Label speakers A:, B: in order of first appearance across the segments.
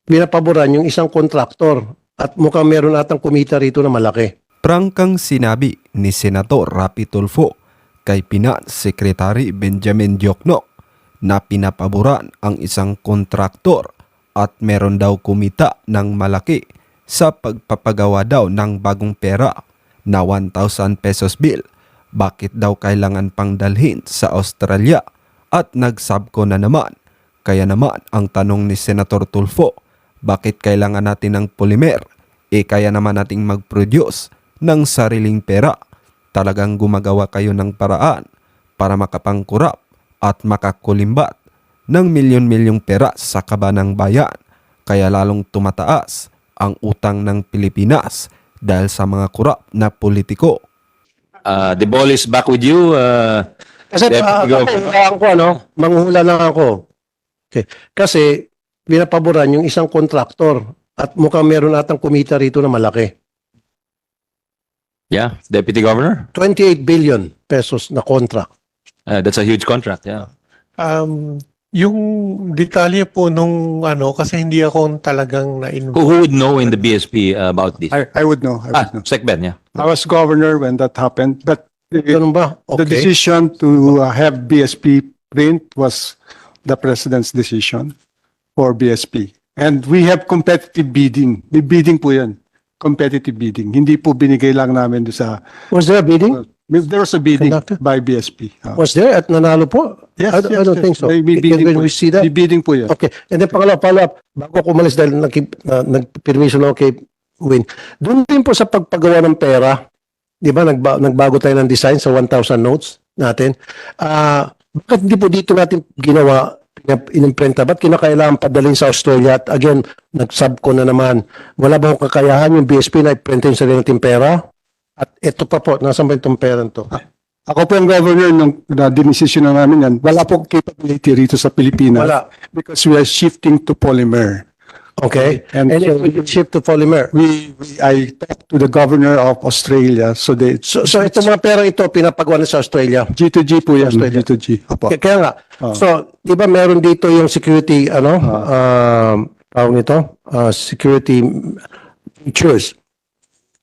A: binapaboran yung isang kontraktor at mukhang meron atang kumita rito na malaki.
B: Prangkang sinabi ni Senator Raffy Tulfo kay Finance Secretary Benjamin Diokno na pinapaboran ang isang kontraktor at meron daw kumita ng malaki sa pagpapagawa daw ng bagong pera na 1,000 pesos bill. Bakit daw kailangan pang dalhin sa Australia at nagsabko na naman? Kaya naman ang tanong ni Senator Tulfo, bakit kailangan natin ng polymer? Kaya naman nating mag-produce ng sariling pera. Talagang gumagawa kayo ng paraan para makapangkurap at makakulimbat ng milyon-milyong pera sa kaba ng bayan. Kaya lalong tumataas ang utang ng Pilipinas dahil sa mga kurap na politiko.
C: The ball is back with you.
A: Kasi manghuhula lang ako. Okay. Kasi binapaboran yung isang kontraktor at mukhang meron atang kumita rito na malaki.
C: Yeah, Deputy Governor.
A: 28 billion pesos na contract.
C: That's a huge contract. Yeah.
D: Yung detalye po nung kasi hindi ako talagang na-involved.
C: Who would know in the BSP about this?
E: I would know. I would know.
C: Secben, yeah.
E: I was governor when that happened, but
A: Ganun ba?
E: the
A: Okay.
E: decision to have BSP print was the president's decision for BSP. And we have competitive bidding. May bidding po yan. Competitive bidding. Hindi po binigay lang namin doon sa...
A: Was there a bidding?
E: There was a bidding
A: Conducted?
E: by BSP.
A: Was there at nanalo po?
E: Yes,
A: I don't think so.
E: May bidding
A: Can
E: po.
A: we see that?
E: May bidding po yan.
A: Okay. And then pangalawa, follow-up. Bago ako umalis dahil nagpermiso lang kay Win. Doon din po sa pagpagawa ng pera, di ba, nagbago tayo ng design sa 1,000 notes natin. Bakit hindi po dito natin ginawa, inimprenta? Ba't kinakailangan padalhin sa Australia? At again, nagsubko na naman. Wala ba akong kakayahan yung BSP na iprinta yung sarili natin pera? At ito pa po, nasan ba itong pera to?
E: Ako po ang governor nung dinesisyon na namin yan. Wala po capability rito sa Pilipinas.
A: Wala.
E: Because we are shifting to polymer.
A: Okay.
E: And
A: And
E: so
A: if we could shift to polymer.
E: I talked to the governor of Australia. So
A: So itong mga pera ito, pinapagawa na sa Australia.
E: G2G po yan.
A: Australia.
E: G2G. Opo.
A: Kaya nga. So, di ba meron dito yung security, tawag nito? Security features.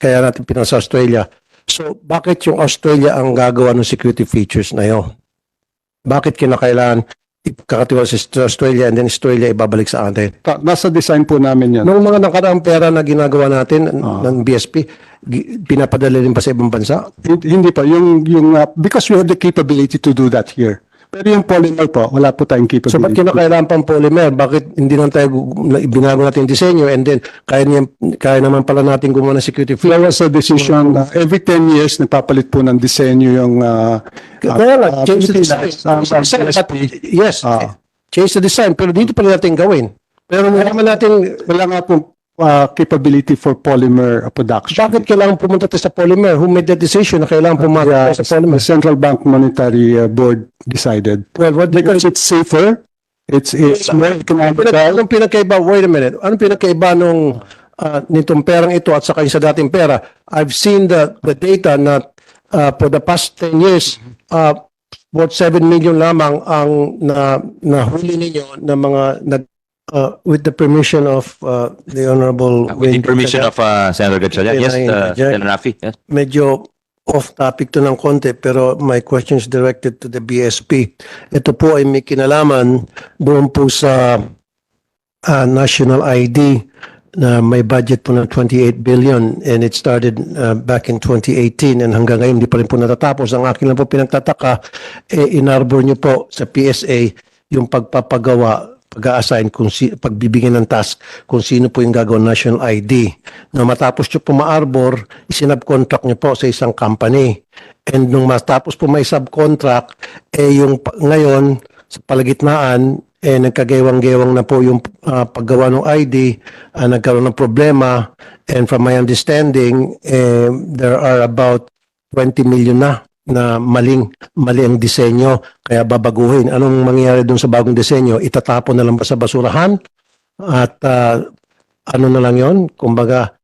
A: Kaya natin pinasa Australia. So, bakit yung Australia ang gagawa ng security features na yun? Bakit kinakailangan kakatiwala sa Australia and then Australia ibabalik sa atin?
E: Nasa design po namin yan.
A: Nung mga nakaraang pera na ginagawa natin ng BSP, pinapadala rin pa sa ibang bansa?
E: Hindi pa. Because we have the capability to do that here. Pero yung polymer po, wala po tayong capability.
A: So, ba't kinakailangan pang polymer? Bakit hindi lang tayo binago natin yung disenyo and then kaya naman pala natin gumawa ng security
E: There
A: feature?
E: was a decision na every 10 years nagpapalit po ng disenyo yung
A: Kaya nga, change the design. Yes, change the design. Pero dito pa rin natin gawin. Pero wala naman natin,
E: wala nga po capability for polymer production.
A: bakit kailangan pumunta tayo sa polymer? Who made that decision na kailangan pumunta tayo sa polymer?
E: The Central Bank Monetary Board decided.
A: Well,
E: Because it's safer, it's more economical.
A: Anong pinagkaiba? Wait a minute. Anong pinagkaiba nung nitong perang ito at saka yung sa dating pera? I've seen the data na for the past 10 years, about 7 million lamang ang nahuli ninyo na mga with the permission of the Honorable
C: With the
A: Wayne
C: permission
A: Gatchalian.
C: of Senator Gatchalian. Yes, Sen Raffy. Yes.
A: Medyo off-topic to ng konti, pero my question is directed to the BSP. Ito po ay may kinalaman doon po sa national ID na may budget po ng 28 billion and it started back in 2018 and hanggang ngayon hindi pa rin po natatapos. Ang akin lang po pinagtataka, inarbor nyo po sa PSA yung pagpapagawa, pag-a-assign, pagbibigyan ng task kung sino po yung gagawin national ID. Na matapos nyo po ma-arbor, isinabcontract nyo po sa isang company. And nung matapos po may subcontract, yung ngayon, sa palagitnaan, nagkagewang-gewang na po yung paggawa ng ID, nagkaroon ng problema. And from my understanding, there are about 20 million na mali ang disenyo, kaya babaguhin. Anong mangyayari doon sa bagong disenyo? Itatapon na lang ba sa basurahan? At ano na lang yon? Kumbaga,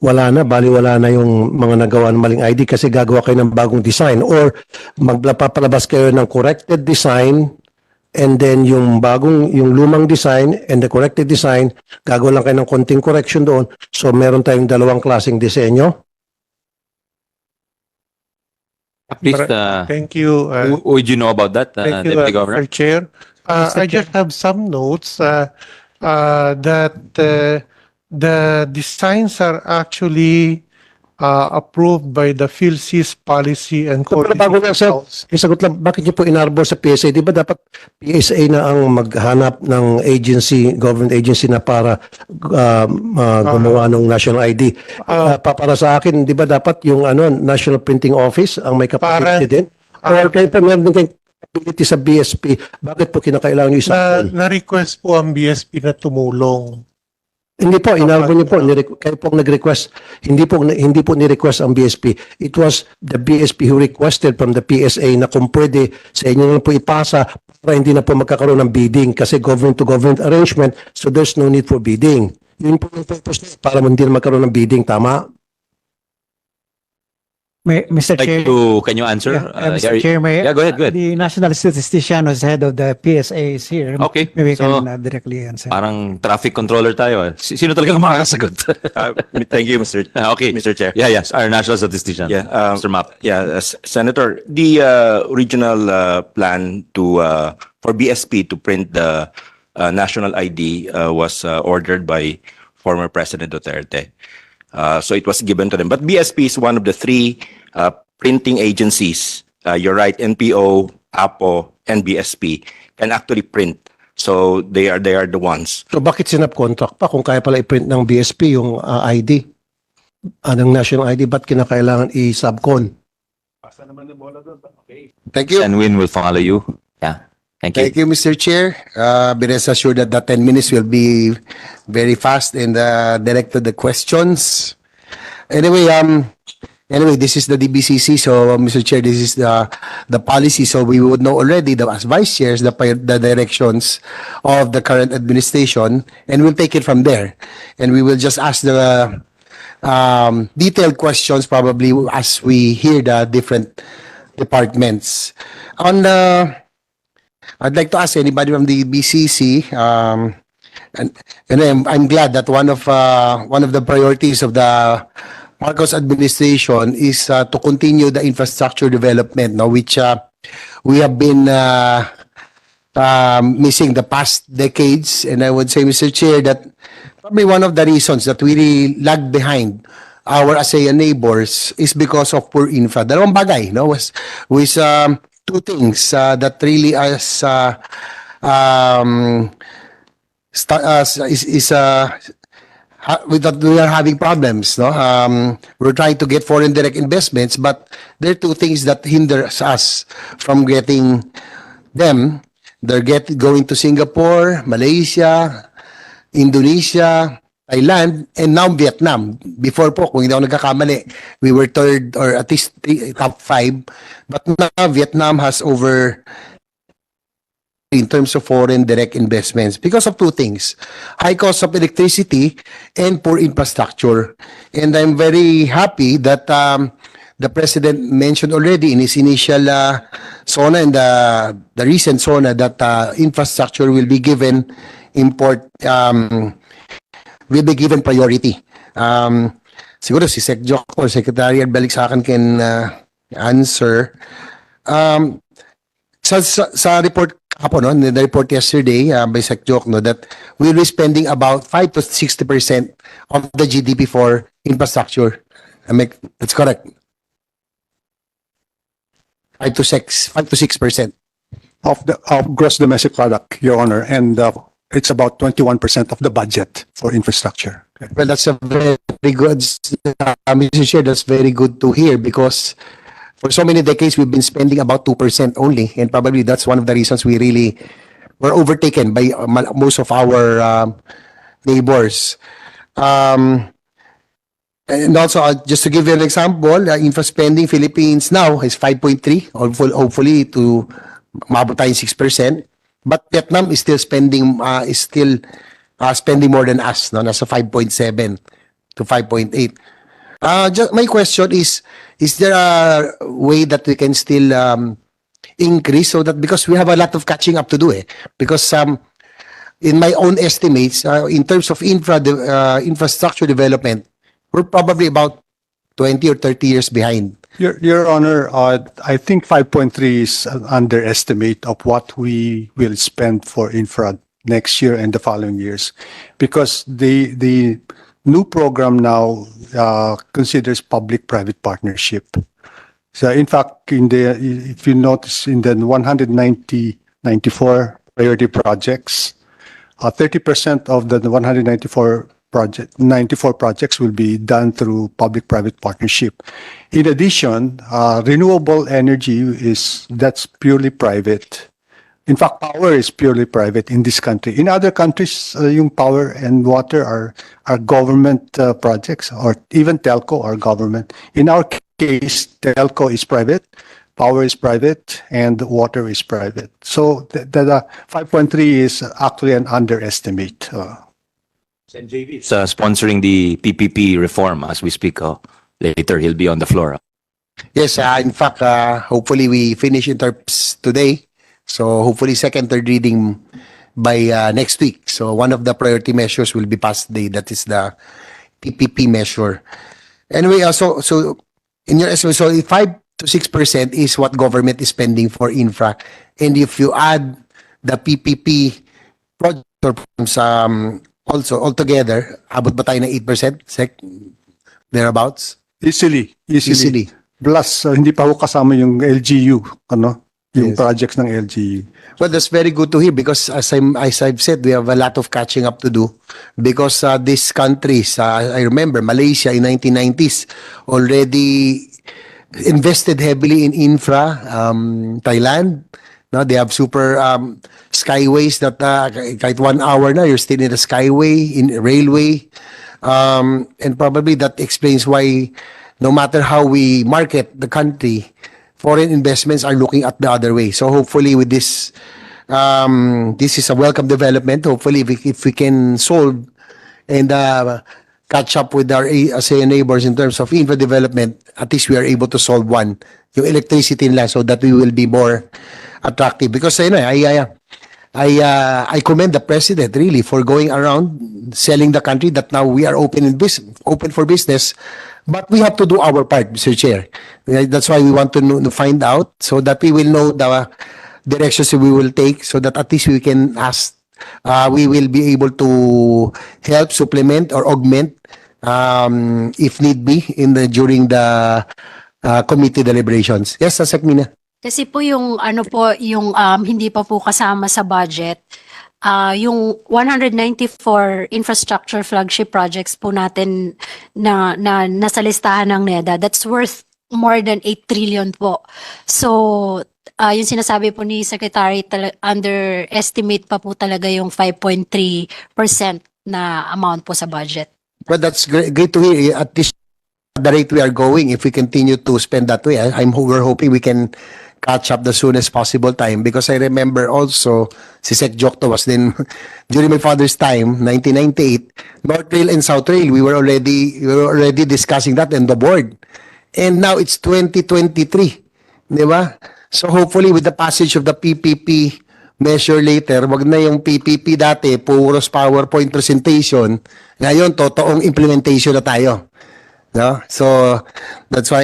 A: wala na yung mga nagawa ng maling ID kasi gagawa kayo ng bagong design or magpapalabas kayo ng corrected design and then yung lumang design and the corrected design, gagawin lang kayo ng konting correction doon. So meron tayong dalawang klaseng disenyo.
C: Please,
D: Thank you.
C: would you know about that,
D: Thank you,
C: Deputy Governor?
D: Mr. Chair. I just have some notes that the designs are actually approved by the PhilSys Policy and
A: Pero
D: Quality
A: bago lang, sir,
D: Council.
A: isagot lang, bakit niyo po inarbor sa PSA? Di ba dapat PSA na ang maghanap ng agency, government agency na para gumawa ng national ID? Para sa akin, di ba dapat yung National Printing Office ang may capacity din? Or kayo pa meron din kayong capability sa BSP, bakit po kinakailangan yung isa?
D: Na-request po ang BSP na tumulong.
A: Hindi po, inarbor niyo po, kayo po nag-request, hindi po ni-request ang BSP. It was the BSP who requested from the PSA na kung pwede sa inyo na po ipasa para hindi na po magkakaroon ng bidding kasi government-to-government arrangement, so there's no need for bidding. Yun po yung purpose niya, para hindi na magkaroon ng bidding, tama?
F: Mr. Chair,
C: Can you answer?
F: Mr. Chair,
C: yeah, go ahead.
F: the national statistician who's head of the PSA is here.
C: Okay,
F: Maybe we
C: so-
F: can directly answer.
C: Parang traffic controller tayo. Sino talaga makakasagot?
G: Thank you,
C: Okay.
G: Mr. Chair.
C: Yeah, yes, our national statistician.
G: Yeah,
C: Mr. Map.
G: Yeah, Senator, the original plan to for BSP to print the national ID was ordered by former President Duterte. So it was given to them. But BSP is one of the three printing agencies. You're right, NPO, APO, and BSP can actually print. So they are the ones.
A: So bakit sinap-contract pa kung kaya pala i-print ng BSP yung ID? Ng national ID, ba't kinakailangan i-subcon?
H: Thank you.
C: And Win will follow you. Yeah. Thank you.
H: Thank you, Mr. Chair. Be rest assured that the 10 minutes will be very fast and direct to the questions. Anyway, this is the DBCC. So, Mr. Chair, this is the policy. So we would know already, as vice chairs, the directions of the current administration, and we'll take it from there. And we will just ask the detailed questions probably as we hear the different departments. I'd like to ask anybody from the BCC, and I'm glad that one of the priorities of the Marcos administration is to continue the infrastructure development, no, which we have been missing the past decades. And I would say, Mr. Chair, that probably one of the reasons that we really lag behind our ASEAN neighbors is because of poor infra. Dalawang bagay, no, with two things that really we are having problems, no. We're trying to get foreign direct investments, but there are two things that hinders us from getting them. They're going to Singapore, Malaysia, Indonesia, Thailand, and now Vietnam. Before po, kung hindi ako nagkakamali, we were third or at least top 5. But now Vietnam has over in terms of foreign direct investments because of two things: high cost of electricity and poor infrastructure. And I'm very happy that the President mentioned already in his initial SONA and the recent SONA that infrastructure will be given will be given priority. Siguro si Sec Joc or Secretary Balik sa akin can answer. Sa report ako, no, the report yesterday by Sec Joc, no, that we'll be spending about 5 to 60% of the GDP for infrastructure. That's correct. 5 to 6%
E: Of gross domestic product, Your Honor, and it's about 21% of the budget for infrastructure. Okay.
H: Well, that's a very good, Mr. Chair, that's very good to hear because for so many decades, we've been spending about 2% only. And probably that's one of the reasons we really were overtaken by most of our neighbors. And also, just to give you an example, infra spending Philippines now is 5.3, hopefully to maabot tayong 6%. But Vietnam is still spending spending more than us, no? Nasa 5.7 to 5.8. My question is there a way that we can still increase so that because we have a lot of catching up to do because in my own estimates in terms of infrastructure development, we're probably about 20 or 30 years behind.
E: Your Honor, I think 5.3 is an underestimate of what we will spend for infra next year and the following years, because the new program now considers public-private partnership. So in fact, if you notice in the 94 priority projects, 30% of the 94 projects will be done through public-private partnership. In addition, renewable energy that's purely private. In fact, power is purely private in this country. In other countries, yung power and water are government projects, or even telco are government. In our case, telco is private, power is private, and water is private. So the 5.3 is actually an underestimate.
C: It's sponsoring the PPP reform as we speak. Later, he'll be on the floor.
H: Yes, in fact, hopefully we finish interps today. So hopefully second, third reading by next week. So one of the priority measures will be passed today. That is the PPP measure. Anyway, so in your estimate, so 5 to 6% is what government is spending for infra. And if you add the PPP project also altogether, abot ba tayo ng 8%? Thereabouts?
E: Easily. Plus, hindi pa ho kasama yung LGU, yung
H: Yes.
E: projects ng LGU.
H: Well, that's very good to hear because as I've said, we have a lot of catching up to do because these countries, I remember Malaysia in 1990s already invested heavily in infra. Thailand, no, they have super skyways that kahit 1 hour na you're still in the skyway, in railway, and probably that explains why no matter how we market the country, foreign investments are looking at the other way. So hopefully with this, this is a welcome development. Hopefully if we can solve and catch up with our ASEAN neighbors in terms of infra development, at least we are able to solve one, yung electricity nila, so that we will be more attractive. Because I commend the president really for going around selling the country that now we are open for business. But we have to do our part, Mr. Chair. That's why we want to find out so that we will know the directions we will take so that at least we can ask, we will be able to help, supplement, or augment if need be during the committee deliberations. Yes, Sasek Mina.
I: Kasi po yung hindi pa po kasama sa budget, yung 194 infrastructure flagship projects po natin na nasa listahan ng NEDA, that's worth more than 8 trillion po. So, yung sinasabi po ni Secretary, underestimate pa po talaga yung 5.3% na amount po sa budget.
H: Well, that's great to hear. At least the rate we are going, if we continue to spend that way, we're hoping we can catch up the soonest possible time, because I remember also si Sec Jokto was then during my father's time, 1998, North Rail and South Rail, we were already discussing that in the board. And now it's 2023, di ba? So hopefully with the passage of the PPP measure later, wag na yung PPP dati, puros PowerPoint presentation, ngayon totoong implementation na tayo. No? So that's why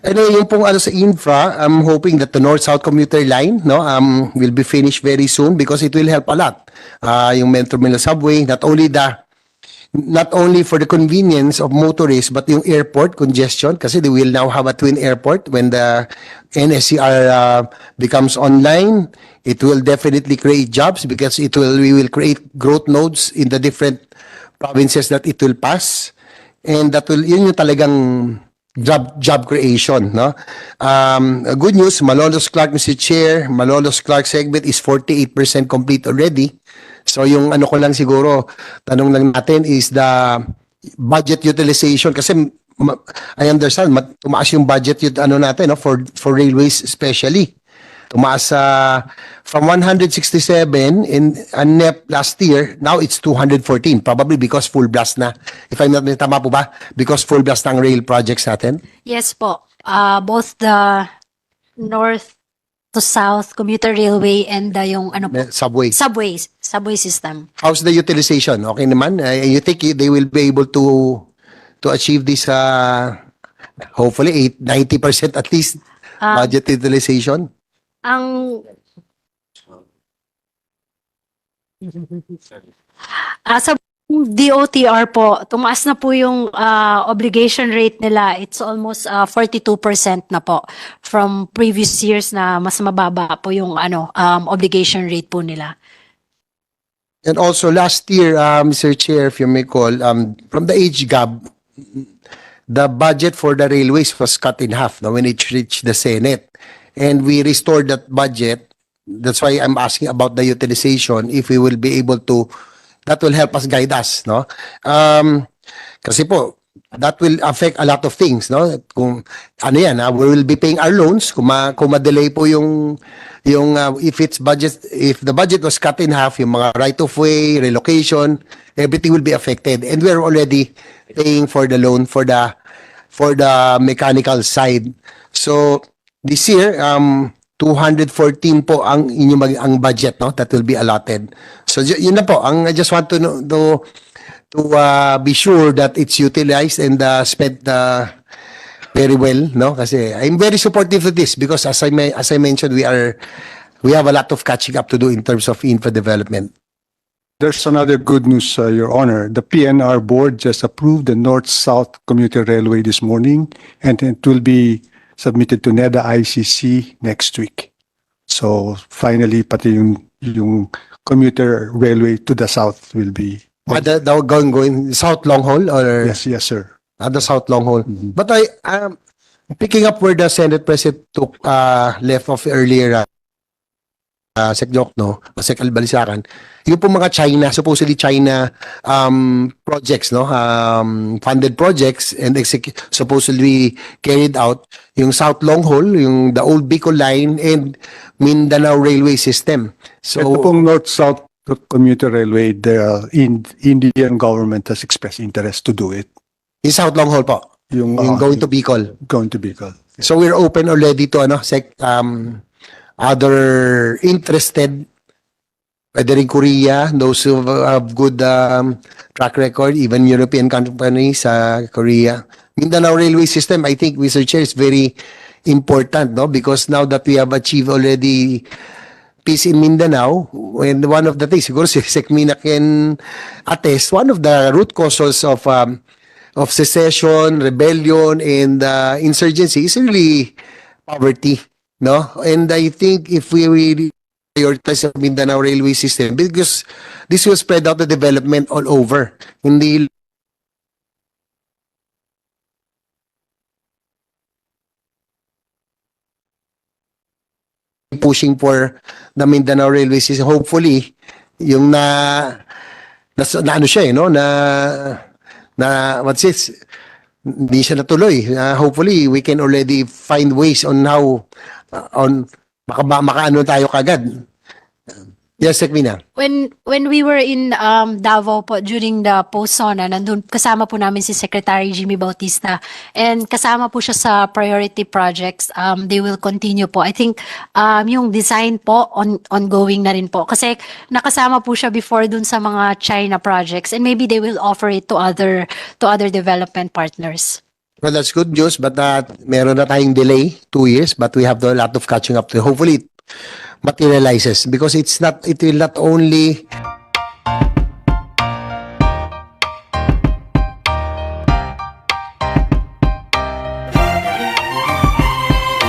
H: anyway, yung pong sa infra, I'm hoping that the North-South commuter line will be finished very soon because it will help a lot. Yung Metro Manila subway, not only for the convenience of motorists but yung airport congestion, kasi they will now have a twin airport when the NSCR becomes online. It will definitely create jobs because we will create growth nodes in the different provinces that it will pass, and that will yun yung talagang job creation, no? Good news, Malolos Clark, Mr. Chair, Malolos Clark segment is 48% complete already. So yung ko lang siguro, tanong lang natin is the budget utilization, kasi I understand tumaas yung budget natin, no, for railways especially. Tumaas from 167 in NEP last year, now it's 214, probably because full blast na. If I'm not tama po ba? Because full blast ng rail projects natin?
I: Yes po. Both the North to south commuter railway and yung ano po,
H: Subway.
I: subway system.
H: How's the utilization? Okay naman? You think they will be able to achieve this, hopefully 90% at least budget utilization?
I: Ang sa DOTR po, tumaas na po yung obligation rate nila. It's almost 42% na po from previous years na mas mababa po yung obligation rate po nila.
H: And also last year, Mr. Chair, if you may call, from the age gap, the budget for the railways was cut in half when it reached the Senate. And we restored that budget. That's why I'm asking about the utilization, if we will be able to, that will help us guide us, no? Kasi po, that will affect a lot of things, no? Kung ano yan, we will be paying our loans kung ma-delay po yung if the budget was cut in half, yung mga right of way, relocation, everything will be affected. And we're already paying for the loan for the mechanical side. So this year, 214 po ang inyong ang budget, no, that will be allotted. So yun na po, I just want to know, to be sure that it's utilized and spent very well, no, kasi I'm very supportive of this because as I mentioned, we have a lot of catching up to do in terms of infra development.
E: There's another good news, Your Honor. The PNR board just approved the North-South Commuter Railway this morning, and it will be submitted to NEDA ICC next week. So finally, pati yung commuter railway to the south will be.
H: The going south long haul or
E: Yes, sir.
H: the south long haul. But picking up where the Senate President took left off earlier, Sec Jokno, Sec Albalisacan, yung po mga supposedly China projects, no, funded projects and supposedly carried out, yung South Long Haul, the old Bicol line and Mindanao railway system. So
E: Ito pong North-South Commuter Railway, the Indian government has expressed interest to do it.
H: yung South Long Haul po, yung going to Bicol.
E: Going to Bicol.
H: So we're open already to other interested, whether in Korea, those who have good track record, even European companies sa Korea. Mindanao railway system, I think, Mr. Chair, is very important, no? Because now that we have achieved already peace in Mindanao, and one of the things, siguro si Sekmina can attest, one of the root causes of secession, rebellion, and insurgency is really poverty. No, and I think if we really prioritize the Mindanao railway system, because this will spread out the development all over. Hindi pushing for the Mindanao railway system. Hopefully, yung na ano siya, no, what's this? Hindi siya natuloy. Hopefully, we can already find ways on how makaano tayo kagad. Yes, Sekmina.
I: When we were in Davao po during the post-SONA, nandun kasama po namin si Secretary Jimmy Bautista and kasama po siya sa priority projects. They will continue po. I think yung design po ongoing na rin po kasi nakasama po siya before dun sa mga China projects and maybe they will offer it to other development partners.
H: Well, that's good news, but meron na tayong delay, 2 years, but we have a lot of catching up to. Hopefully, it materializes because it will not only